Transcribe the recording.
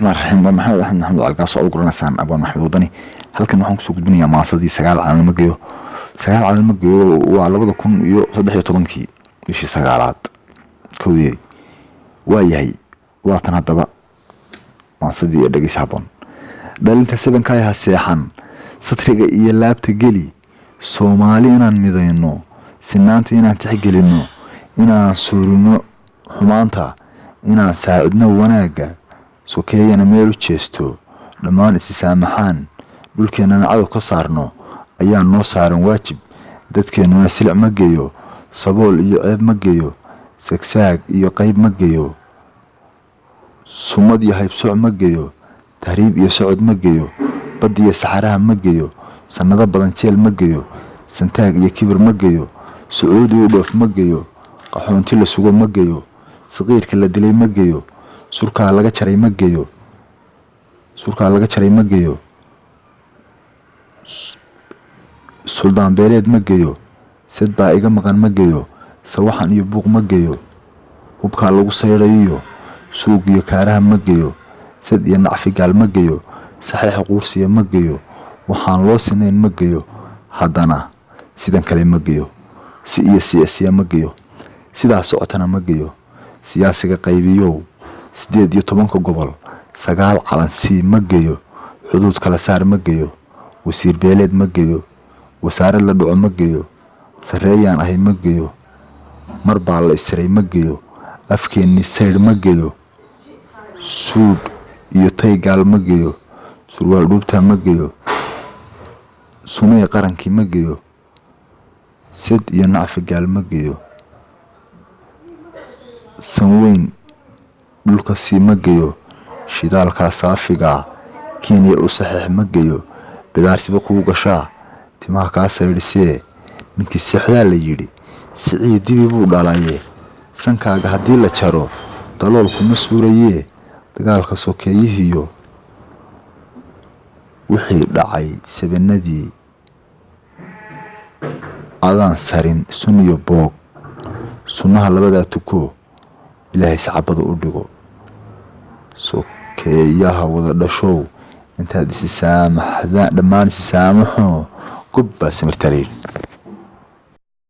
الرحمن الرحيم محمد أحمد محمد على قاص أول قرنا سان أبو محمد وطني هل كان waxaan kusoo gudbinayaa maasadii sagaal caalin ma geeyo waa 2013 bishii sagaalaad kowdii waa yahay waatan hadaba maasadii ee dhagis habon dhalinta sabanka ay haseexan satriga iyo laabta geli Soomaali inaan midayno sinaanta inaan tixgelino inaan suurino xumaanta inaan saacidno wanaaga sokeeyana meel u jeesto dhamaan issaamaxaan dhulkeenana cad ka saarno ayaa noo saaran waajib dadkeenuna silic ma geeyo sabool iyo ceeb ma geeyo sagsaag iyo qayb ma geeyo sumad iyo haybsooc ma geeyo tahriib iyo socod ma geeyo bad iyo saxaraha ma geeyo sanado badan jeel ma geeyo santaag iyo kibir ma geeyo sacuudi u dhoof ma geeyo qaxoonti la sugo ma geeyo saqiirka la dilay ma geeyo surka laga jaray ma geeyo suldaan beeleed ma geeyo sad baa iga maqan ma geeyo sawaxan iyo buuq ma geeyo hubka lagu sayrayo suuq iyo kaaraha ma geeyo sad iyo nacfi gaal ma geeyo saxiix quursiya ma geeyo waxaan loo sinayn ma geeyo haddana sidan kale ma geeyo si iyo siyaasiya ma geeyo sidaas socotana ma geeyo siyaasiga qaybiyo 18 gobol 9 calan si ma geeyo xuduud kala saar ma geeyo wasiir beeleed ma geeyo wasaarad la dhaco ma geeyo sareeyaan ahay ma geeyo mar baa la isray ma geeyo afkeenni sayr ma geeyo suud iyo taygaal ma geeyo surwaal dhubta ma geeyo sumay qarankii ma geeyo sid iyo nacfi gaal ma geeyo sanweyn dhulka si ma geeyo shidaalka saafiga Kenya u saxiix ma geeyo bidaarsiba ku gashaa timaha ka sariirsee ninkii sixdaa la yiri siciid dibi buu dhalaye sankaaga hadii la jaro daloolku ma suuraye dagaalka sokeeyihiyo wixii dhacay sabanadii adaan sarin suniyo boog sunaha labada tuko ilaahay saxabada u dhigo sokeeyaha wada dhashow intaad issaamaxda dhamaan issaamaxo gubba samirtariin